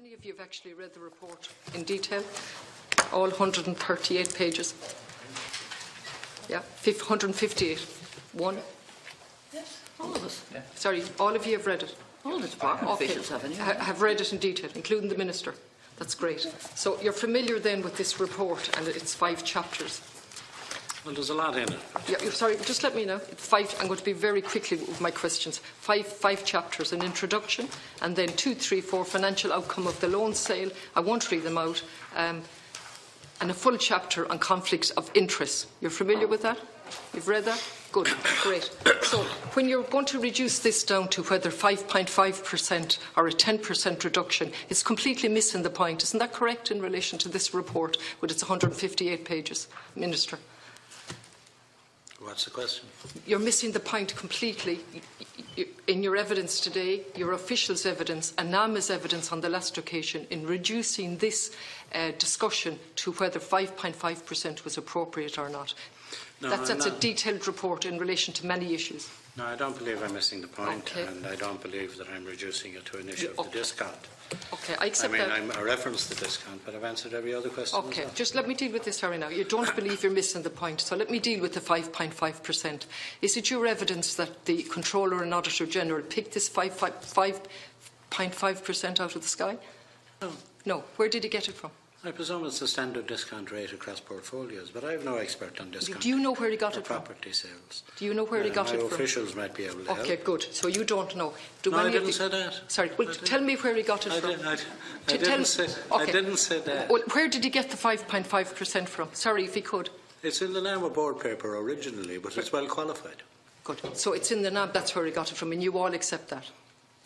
Many of you have actually read the report in detail, all 138 pages. Yeah, 158. One? Yes, all of us. Yeah. Sorry, all of you have read it? All the department officials have anyway. Have read it in detail, including the Minister. That's great. So you're familiar then with this report, and it's 5 chapters. Well, there's a lot in it. Yeah, sorry, just let me know. I'm going to be very quickly with my questions. Five chapters, an introduction, and then 2, 3, 4, financial outcome of the loan sale. I won't read them out. And a full chapter on conflicts of interest. You're familiar with that? You've read that? Good, great. So when you're going to reduce this down to whether 5.5% or a 10% reduction, it's completely missing the point. Isn't that correct in relation to this report with its 158 pages, Minister? What's the question? You're missing the point completely in your evidence today, your officials' evidence and NAMA's evidence on the last occasion in reducing this discussion to whether 5.5% was appropriate or not. No, that's a detailed report in relation to many issues. No, I don't believe I'm missing the point, okay. And I don't believe that I'm reducing it to an issue of the discount. Okay, I accept that. I referenced the discount, but I've answered every other question. Okay, as well. just let me deal with this, sorry now. You don't believe you're missing the point, so let me deal with the 5.5%. Is it your evidence that the Controller and Auditor General picked this 5.5% out of the sky? No. No. Where did he get it from? I presume it's the standard discount rate across portfolios, but I have no expert on discount. Do you know where he got it from? Property sales. Do you know where he got it from? My officials might be able to help. Okay, good. So you don't know. No, I didn't say that. Sorry, well, tell me where he got it from. I didn't say that. Well, where did he get the 5.5% from? Sorry, if he could. It's in the NAMA board paper originally, but it's well qualified. Good. So it's in the NAB, that's where he got it from, and you all accept that?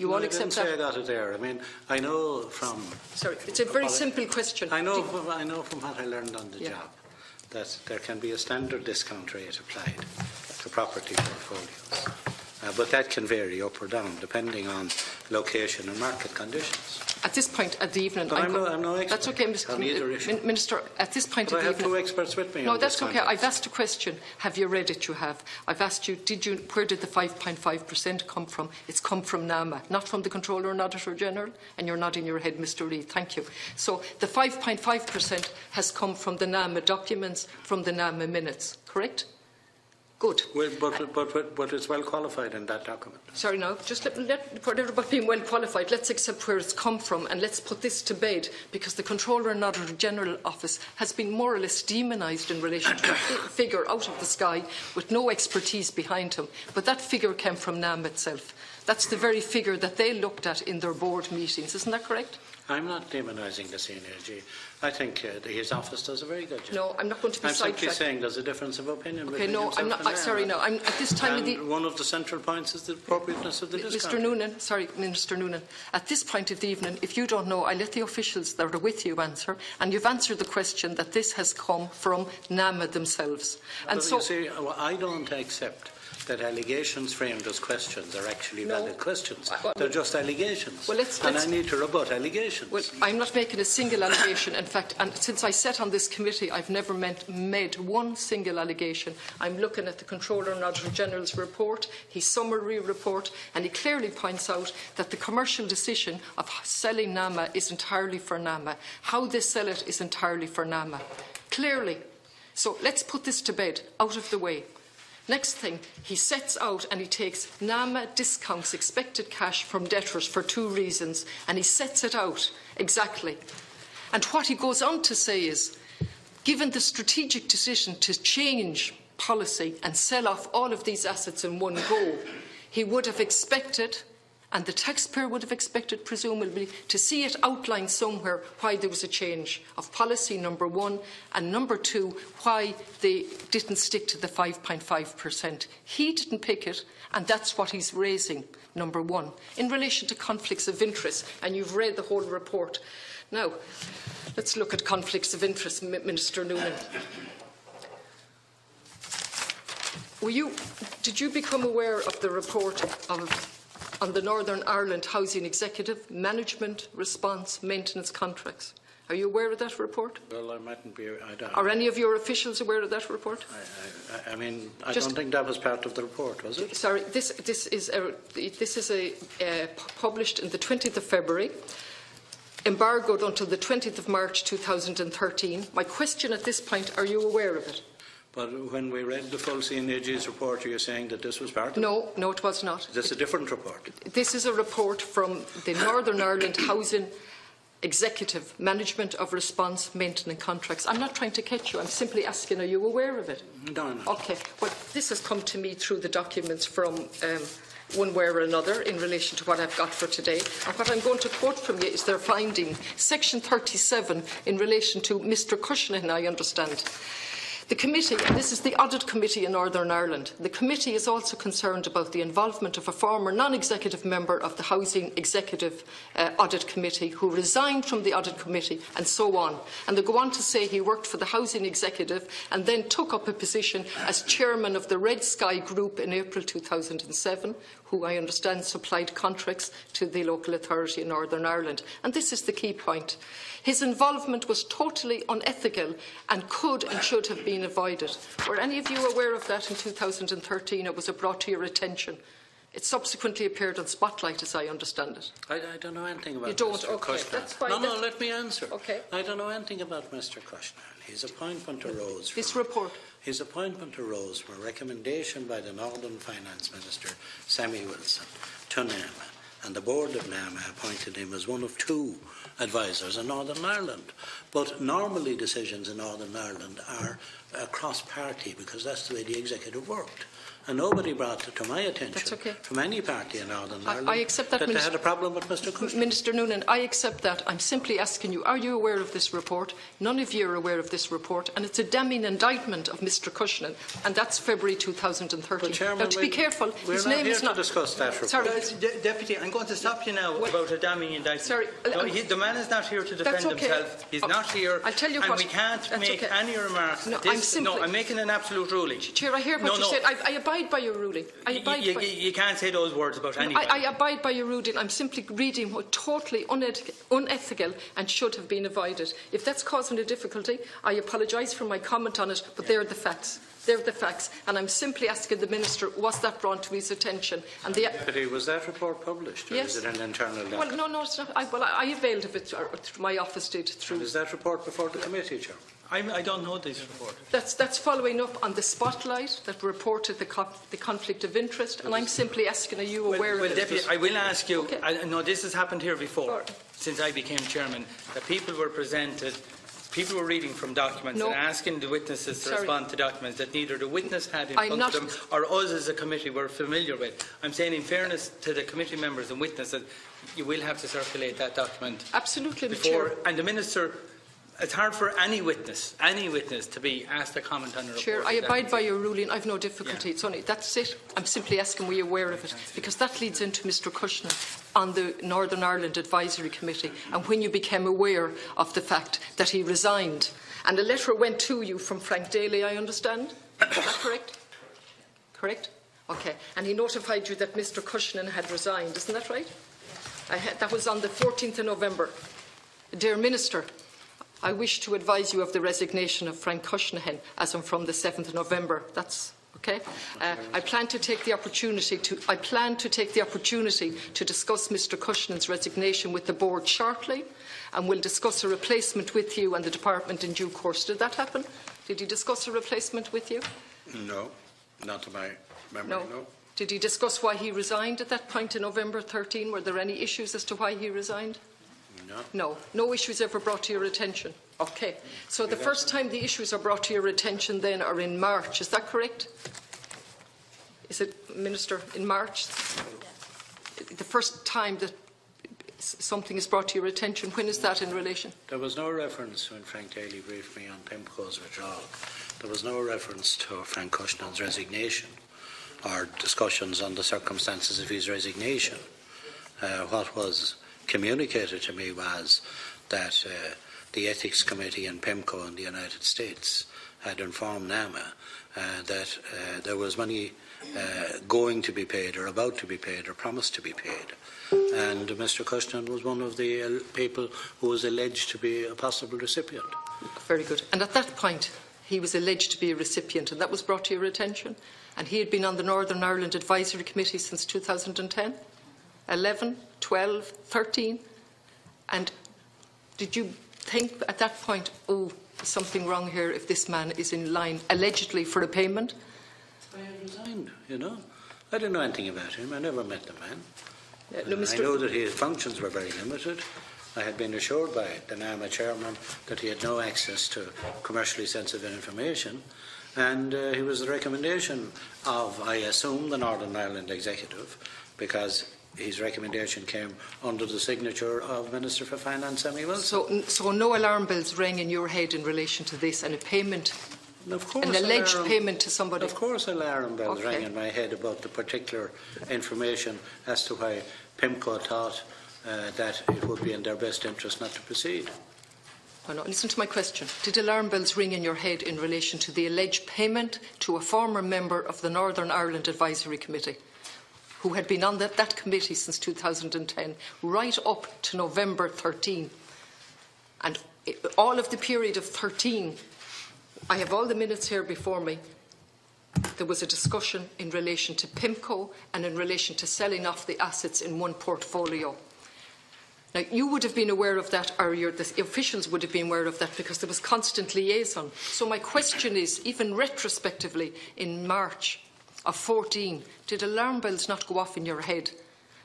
You all accept that? I didn't say I got it there. I mean, I know from... Sorry, it's a very simple question. I know from what I learned on the job that there can be a standard discount rate applied to property portfolios. But that can vary up or down depending on location and market conditions. At this point at the evening... But I'm no expert. That's okay, Minister. At this point but at the evening... I have 2 experts with me. No, on that's this okay. context. I've asked a question. Have you read it? You have. I've asked you, where did the 5.5% come from? It's come from NAMA, not from the Controller and Auditor General. And you're nodding your head, Mr. Reid. Thank you. So the 5.5% has come from the NAMA documents, from the NAMA minutes, correct? Good. Well, but it's well qualified in that document. Sorry, now, just let whatever about being well qualified, let's accept where it's come from and let's put this to bed, because the Controller and Auditor General Office has been more or less demonised in relation to a figure out of the sky with no expertise behind him. But that figure came from NAM itself. That's the very figure that they looked at in their board meetings. Isn't that correct? I'm not demonising the C&AG. I think his office does a very good job. No, I'm not going to be sidetracked. I'm simply saying there's a difference of opinion. Okay, no, I'm not. Sorry, no. I'm at this time of the. One of the central points is the appropriateness of the discount. Mr. Noonan, sorry, Minister Noonan. At this point of the evening, if you don't know, I let the officials that are with you answer, and you've answered the question that this has come from NAMA themselves. And so, you see, I don't accept that allegations framed as questions are actually valid questions. They're just allegations. Well, and I need to rebut allegations. Well, I'm not making a single allegation. In fact, and since I sat on this committee, I've never made one single allegation. I'm looking at the Controller and Auditor General's report, his summary report, and he clearly points out that the commercial decision of selling NAMA is entirely for NAMA. How they sell it is entirely for NAMA. Clearly. So let's put this to bed, out of the way. Next thing, he sets out and he takes NAMA discounts expected cash from debtors for 2 reasons, and he sets it out exactly. And what he goes on to say is, given the strategic decision to change policy and sell off all of these assets in one go, he would have expected, and the taxpayer would have expected, presumably, to see it outlined somewhere why there was a change of policy, number 1, and number 2, why they didn't stick to the 5.5%. He didn't pick it, and that's what he's raising, number 1. In relation to conflicts of interest, and you've read the whole report. Now, let's look at conflicts of interest, Minister Noonan. Did you become aware of the report on the Northern Ireland Housing Executive Management Response Maintenance Contracts? Are you aware of that report? Well, I mightn't be. Are any of your officials aware of that report? I mean, I don't think that was part of the report, was it? Sorry, this is published on the 20th of February. embargoed until the 20th of March 2013. My question at this point, are you aware of it? But when we read the full C&AG's report, are you saying that this was part of it? No, no, it was not. Is this a different report? This is a report from the Northern Ireland Housing Executive Management of Response Maintenance Contracts. I'm not trying to catch you. I'm simply asking, are you aware of it? No, no. Okay. Well, this has come to me through the documents from one way or another in relation to what I've got for today. And what I'm going to quote from you is their finding. Section 37 in relation to Mr Cushnan, I understand. The committee, and this is the Audit Committee in Northern Ireland, the committee is also concerned about the involvement of a former non-executive member of the Housing Executive Audit Committee who resigned from the Audit Committee and so on. And they go on to say he worked for the Housing Executive and then took up a position as chairman of the Red Sky Group in April 2007, who I understand supplied contracts to the local authority in Northern Ireland. And this is the key point. His involvement was totally unethical and could and should have been avoided. Were any of you aware of that in 2013? It was brought to your attention. It subsequently appeared on Spotlight, as I understand it. I don't know anything about You don't? Mr. Okay, Cushnan. that's fine. No, let me answer. Okay. I don't know anything about Mr. Cushnan. His appointment arose This from, report. His appointment arose from a recommendation by the Northern Finance Minister, Sammy Wilson, to NAMA. And the board of NAMA appointed him as one of 2 advisors in Northern Ireland. But normally decisions in Northern Ireland are cross-party because that's the way the executive worked. And nobody brought it to my attention from any party in Northern Ireland I accept that, they had a problem with Mr. Cushnan. Minister Noonan, I accept that. I'm simply asking you, are you aware of this report? None of you are aware of this report, and it's a damning indictment of Mr. Cushnan, and that's February 2013. Chairman, now, to be careful, his name is not... to discuss that report. Sorry. Deputy, I'm going to stop you now about a damning indictment. Sorry. No, the man is not here to defend himself. He's not here. I'll tell you and what. we can't make any remarks. No, I'm making an absolute ruling. Chair, I hear what you said. I abide by your ruling. You can't say those words about anybody. I abide by your ruling. I'm simply reading what totally unethical and should have been avoided. If that's causing a difficulty, I apologise for my comment on it, but they're the facts. They're the facts. And I'm simply asking the Minister, was that brought to his attention? And Deputy, was that report published? Or yes. is it an internal document? Well, no, it's not. I availed of it, or my office did. Through. And is that report before the committee, Chairman? I don't know this report. That's following up on the Spotlight that reported the conflict of interest, and I'm simply asking, are you aware of it? Deputy, I will ask you, Okay. I know this has happened here before, Right. since I became chairman, that people were reading from documents and asking the witnesses to respond to documents that neither the witness had in front of them or us as a committee were familiar with. I'm saying in fairness to the committee members and witnesses, you will have to circulate that document. Absolutely, before, and the Minister... It's hard for any witness to be asked to comment on a report. Chair, I abide by your ruling. I've no difficulty. Yeah. It's only that's it. I'm simply asking, were you aware of it? Because that leads into Mr. Cushnan on the Northern Ireland Advisory Committee, and when you became aware of the fact that he resigned, and a letter went to you from Frank Daly, I understand. Is that correct? Correct. Okay. And he notified you that Mr. Cushnan had resigned. Isn't that right? That was on the 14th of November. Dear Minister, I wish to advise you of the resignation of Frank Cushnan as from the 7th of November. That's okay. I plan to take the opportunity to discuss Mr. Cushnan's resignation with the board shortly, and will discuss a replacement with you and the department in due course. Did that happen? Did he discuss a replacement with you? No, not to my memory. No. Did he discuss why he resigned at that point in November 13? Were there any issues as to why he resigned? No. No issues ever brought to your attention. Okay. So the first time the issues are brought to your attention then are in March. Is that correct? Is it, Minister, in March? The first time that something is brought to your attention, when is that in relation? There was no reference when Frank Daly briefed me on PIMCO's withdrawal. There was no reference to Frank Cushnan's resignation or discussions on the circumstances of his resignation. What was communicated to me was that the Ethics Committee in PIMCO in the United States had informed NAMA that there was money going to be paid or about to be paid or promised to be paid. And Mr. Cushnan was one of the people who was alleged to be a possible recipient. Very good. And at that point, he was alleged to be a recipient, and that was brought to your attention? And he had been on the Northern Ireland Advisory Committee since 2010? 11, 12, 13, and Did you think at that point, oh, there's something wrong here if this man is in line, allegedly, for a payment? I had resigned, you know. I didn't know anything about him. I never met the man. No, I know that his functions were very limited. I had been assured by the NAMA chairman that he had no access to commercially sensitive information, and he was the recommendation of, I assume, the Northern Ireland Executive, because his recommendation came under the signature of Minister for Finance, Sammy Wilson. So no alarm bells rang in your head in relation to this, and a payment, Of course, an alleged payment to somebody? Of course alarm bells rang in my head about the particular information as to why PIMCO thought that it would be in their best interest not to proceed. Oh, no. Listen to my question. Did alarm bells ring in your head in relation to the alleged payment to a former member of the Northern Ireland Advisory Committee, who had been on that committee since 2010, right up to November 13? And all of the period of 13, I have all the minutes here before me, there was a discussion in relation to PIMCO and in relation to selling off the assets in one portfolio. Now, you would have been aware of that, or the officials would have been aware of that, because there was constant liaison. So my question is, even retrospectively, in March of 14, did alarm bells not go off in your head?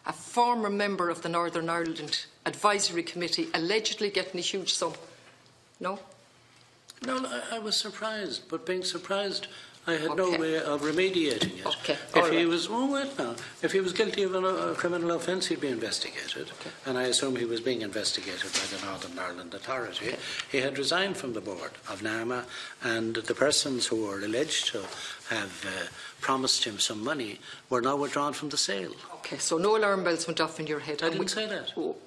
A former member of the Northern Ireland Advisory Committee allegedly getting a huge sum? No? No, I was surprised, but being surprised, I had no way of remediating it. Okay. If he was guilty of a criminal offence, he'd be investigated, and I assume he was being investigated by the Northern Ireland Authority. Okay. He had resigned from the board of NAMA, and the persons who were alleged to have promised him some money were now withdrawn from the sale. Okay, so no alarm bells went off in your head. I didn't say that. Oh.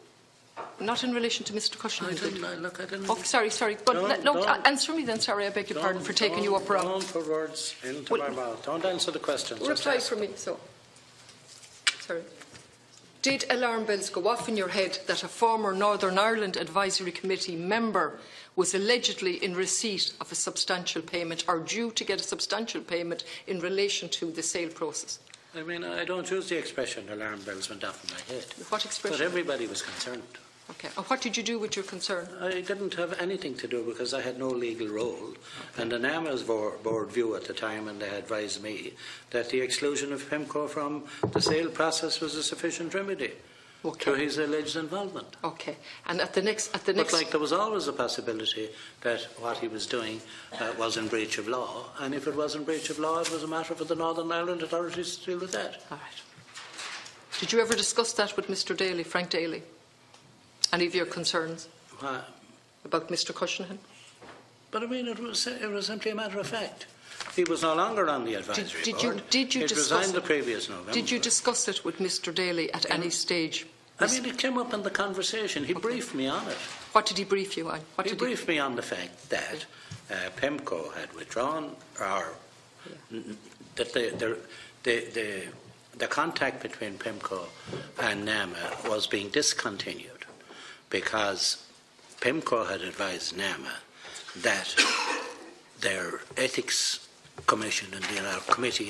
Not in relation to Mr. Cushing. I didn't. Oh, sorry. But answer me then. Sorry, I beg your pardon for taking you up wrong. Don't put words into my mouth. Don't answer the questions. Reply for me. So, sorry. Did alarm bells go off in your head that a former Northern Ireland Advisory Committee member was allegedly in receipt of a substantial payment, or due to get a substantial payment, in relation to the sale process? I mean, I don't use the expression alarm bells went off in my head. What expression? But everybody was concerned. Okay. And what did you do with your concern? I didn't have anything to do because I had no legal role. Okay. And the NAMA's board view at the time, and they advised me that the exclusion of PIMCO from the sale process was a sufficient remedy to his alleged involvement. Okay. And at the next, But there was always a possibility that what he was doing was in breach of law, and if it was in breach of law, it was a matter for the Northern Ireland authorities to deal with that. All right. Did you ever discuss that with Mr. Daly, Frank Daly? Any of your concerns about Mr. Cushing? But I mean, it was simply a matter of fact. He was no longer on the advisory board. Did you he discuss resigned it? The previous November. Did you discuss it with Mr. Daly at any stage? I mean, it came up in the conversation. He briefed me on it. What did he brief you on? He briefed me on the fact that PIMCO had withdrawn, or that the contact between PIMCO and NAMA was being discontinued, because PIMCO had advised NAMA that their ethics committee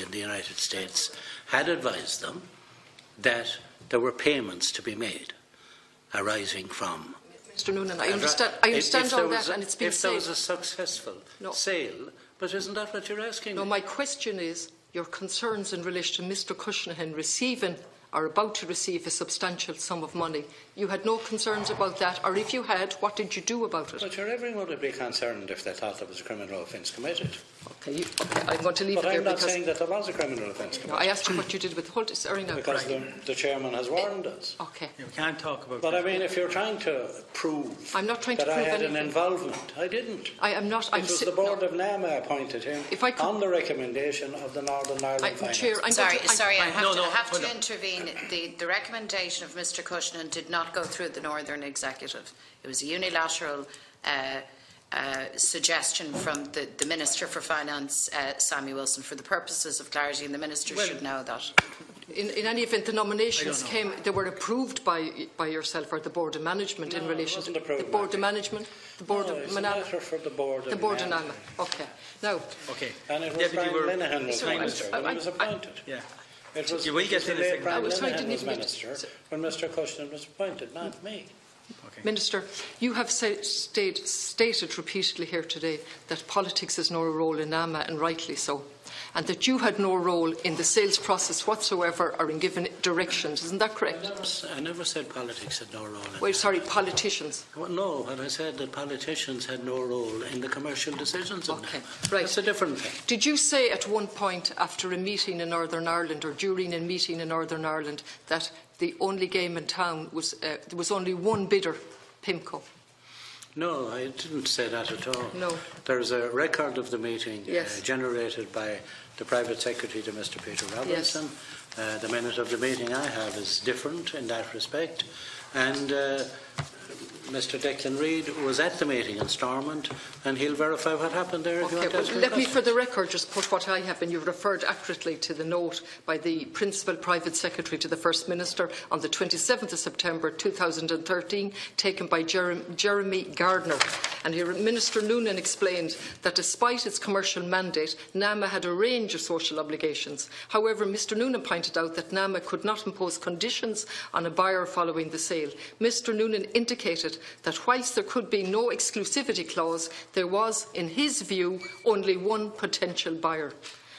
in the United States had advised them that there were payments to be made arising from. Mr. Noonan, I understand all that, and it's been said. If there was a successful sale, but isn't that what you're asking? No, my question is your concerns in relation to Mr. Cushing receiving or about to receive a substantial sum of money. You had no concerns about that, or if you had, what did you do about it? But everyone would be concerned if they thought there was a criminal offence committed. Okay, I'm going to leave it there. But I'm not saying that there was a criminal offence committed. No, I asked you what you did with the whole... Sorry, now. Because the chairman has warned us. Okay. We can't talk about But I mean, if you're trying to prove I'm not trying to prove I had anything. an involvement, I didn't. I am not. It was the board of NAMA appointed him on the recommendation of the Northern Ireland Finance. Sorry, I have to intervene. The recommendation of Mr. Cushing did not go through the Northern Executive. It was a unilateral suggestion from the Minister for Finance, Sammy Wilson, for the purposes of clarity, and the Minister should know that. In any event, the nominations they were approved by yourself or the Board of Management in relation to the Board of Management? The Board of Management? It's a matter for the Board of NAMA. Okay. Now. Okay. And it was Brian Linehan was Minister when he was appointed. Yeah. It was you will get in a second. Brian Linehan was Minister when Mr. Cushing was appointed, not me. Okay. Minister, you have stated repeatedly here today that politics has no role in NAMA, and rightly so, and that you had no role in the sales process whatsoever or in giving directions. Isn't that correct? I never said politics had no role in Wait, sorry, politicians. Well, no, what I said that politicians had no role in the commercial decisions of Okay, NAMA. right. That's a different thing. Did you say at one point after a meeting in Northern Ireland or during a meeting in Northern Ireland that the only game in town was there was only one bidder, PIMCO? No, I didn't say that at all. No. There's a record of the meeting Yes. generated by the private secretary to Mr. Peter Robinson. Yes. The minute of the meeting I have is different in that respect. And Mr. Declan Reid was at the meeting in Stormont, and he'll verify what happened there. If you Okay, want to well, ask me let me, questions. for the record, just put what I have, and you've referred accurately to the note by the Principal Private Secretary to the First Minister on the 27th of September 2013, taken by Jeremy Gardner. And here Minister Noonan explained that despite its commercial mandate, NAMA had a range of social obligations. However, Mr Noonan pointed out that NAMA could not impose conditions on a buyer following the sale. Mr Noonan indicated that whilst there could be no exclusivity clause, there was, in his view, only one potential buyer.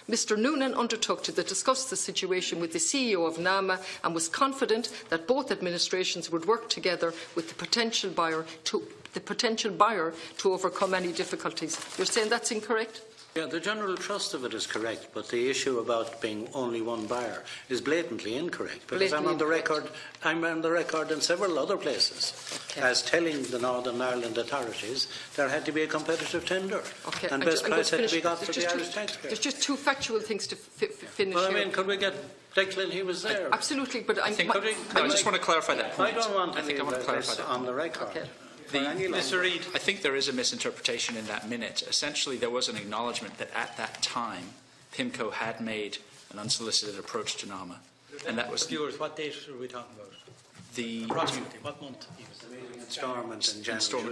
Mr Noonan undertook to discuss the situation with the CEO of NAMA and was confident that both administrations would work together with the potential buyer to overcome any difficulties. You're saying that's incorrect? Yeah, the general thrust of it is correct, but the issue about being only one buyer is blatantly incorrect. Because I'm on the record in several other places as telling the Northern Ireland authorities there had to be a competitive tender, and best price had to be got for the Irish taxpayer. There's just two factual things to finish. Well, I here. mean, could we get Declan? He was there. Absolutely, but I just want to clarify that point. I don't want to I think I want to clarify that on the record. Okay. Mr. Reid. I think there is a misinterpretation in that minute. Essentially, there was an acknowledgement that at that time, PIMCO had made an unsolicited approach to NAMA. And that was... Viewers, what date are we talking about? The... Approximately, what month? Stormont in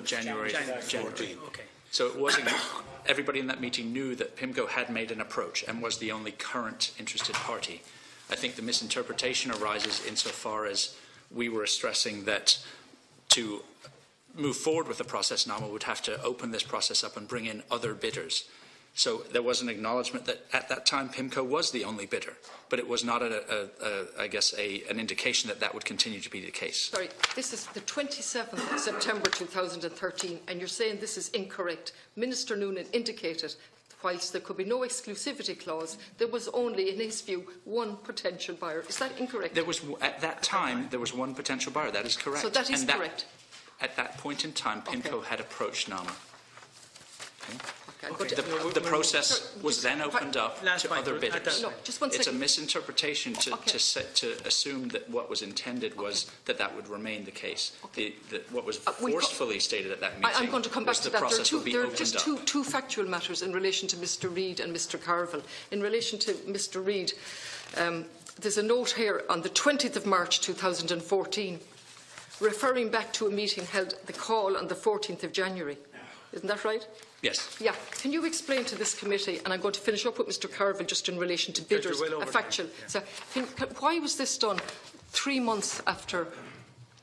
January. Okay. So it wasn't... Everybody in that meeting knew that PIMCO had made an approach and was the only current interested party. I think the misinterpretation arises insofar as we were stressing that to move forward with the process, NAMA would have to open this process up and bring in other bidders. So there was an acknowledgement that at that time PIMCO was the only bidder, but it was not, an indication that that would continue to be the case. Sorry, this is the 27th of September 2013, and you're saying this is incorrect. Minister Noonan indicated whilst there could be no exclusivity clause, there was only, in his view, one potential buyer. Is that incorrect? There was, at that time, there was one potential buyer. That is correct. So that is correct. At that point in time, PIMCO had approached NAMA. Okay. The process was then opened up to other bidders. No, just one second. It's a misinterpretation to assume that what was intended was that would remain the case. What was forcefully stated at that meeting I'm going to come back to that. There are just two factual matters in relation to Mr Reid and Mr Carville. In relation to Mr Reid, there's a note here on the 20th of March 2014 referring back to a meeting held, the call on the 14th of January. Isn't that right? Yes. Yeah. Can you explain to this committee, and I'm going to finish up with Mr Carville just in relation to bidders, a factual. So, why was this done 3 months after?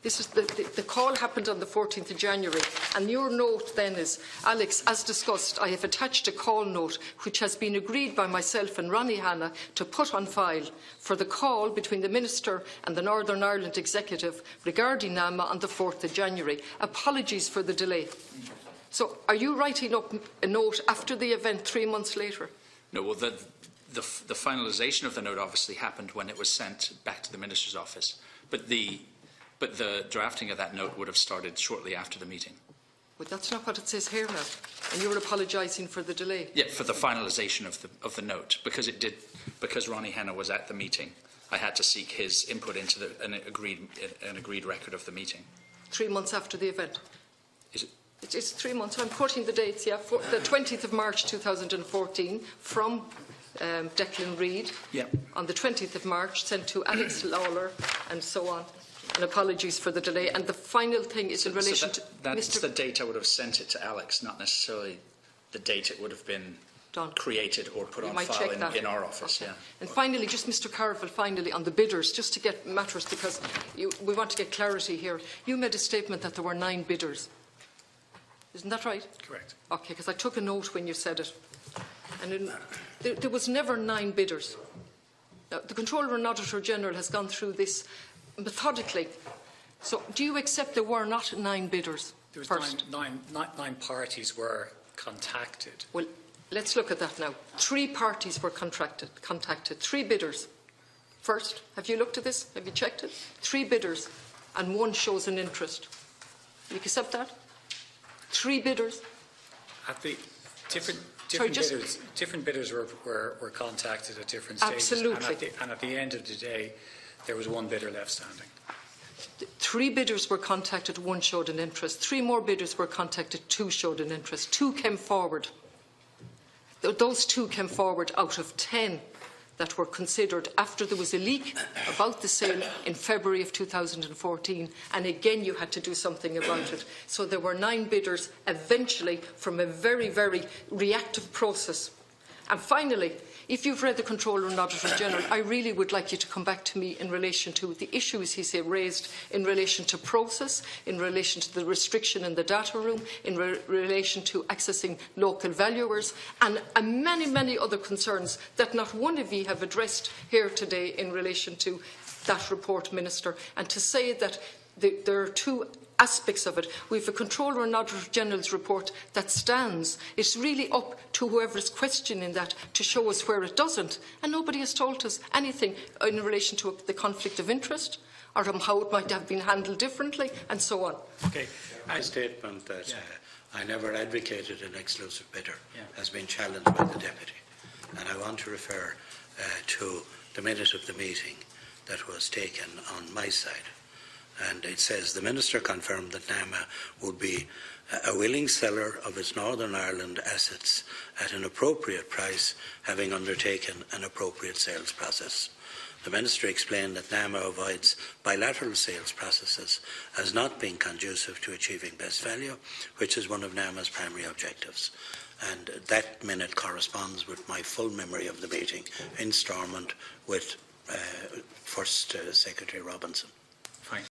This is the call happened on the 14th of January, and your note then is, Alex, as discussed, I have attached a call note which has been agreed by myself and Ronnie Hanna to put on file for the call between the Minister and the Northern Ireland Executive regarding NAMA on the 4th of January. Apologies for the delay. So are you writing up a note after the event 3 months later? No, well, the finalisation of the note obviously happened when it was sent back to the Minister's office, but the drafting of that note would have started shortly after the meeting. But that's not what it says here now, and you're apologising for the delay. Yeah, for the finalisation of the note, because Ronnie Hanna was at the meeting, I had to seek his input into an agreed record of the meeting. 3 months after the event. Is it? It's 3 months. I'm quoting the dates. Yeah, for the 20th of March 2014 from Declan Reid. Yeah. On the 20th of March, sent to Alex Lawler, and so on. And apologies for the delay. And the final thing is in relation to that's the date I would have sent it to Alex, not necessarily the date it would have been created or put on file in our office. Okay. Yeah. And finally, just Mr. Carville, finally, on the bidders, just to get matters, because we want to get clarity here. You made a statement that there were 9 bidders. Isn't that right? Correct. Okay, because I took a note when you said it. And there was never 9 bidders. Now, the Controller and Auditor General has gone through this methodically. So do you accept there were not 9 bidders? There was first? nine parties were contacted. Well, let's look at that now. 3 parties were contacted. 3 bidders. First, have you looked at this? Have you checked it? 3 bidders and 1 shows an interest. You accept that? 3 bidders? At the different bidders were contacted at different stages. Absolutely. And at the end of the day, there was 1 bidder left standing. 3 bidders were contacted, 1 showed an interest. 3 more bidders were contacted, 2 showed an interest. 2 came forward. Those 2 came forward out of 10 that were considered after there was a leak about the sale in February of 2014, and again you had to do something about it. So there were 9 bidders eventually from a very, very reactive process. And finally, if you've read the Controller and Auditor General, I really would like you to come back to me in relation to the issues he raised in relation to process, in relation to the restriction in the data room, in relation to accessing local valuers, and many, many other concerns that not one of you have addressed here today in relation to that report, Minister. And to say that there are 2 aspects of it. We have a Controller and Auditor General's report that stands. It's really up to whoever is questioning that to show us where it doesn't. And nobody has told us anything in relation to the conflict of interest or how it might have been handled differently and so on. Okay. My statement that I never advocated an exclusive bidder has been challenged by the Deputy. And I want to refer to the minute of the meeting that was taken on my side. And it says, the Minister confirmed that NAMA would be a willing seller of its Northern Ireland assets at an appropriate price, having undertaken an appropriate sales process. The Minister explained that NAMA avoids bilateral sales processes as not being conducive to achieving best value, which is one of NAMA's primary objectives. And that minute corresponds with my full memory of the meeting in Stormont with First Secretary Robinson.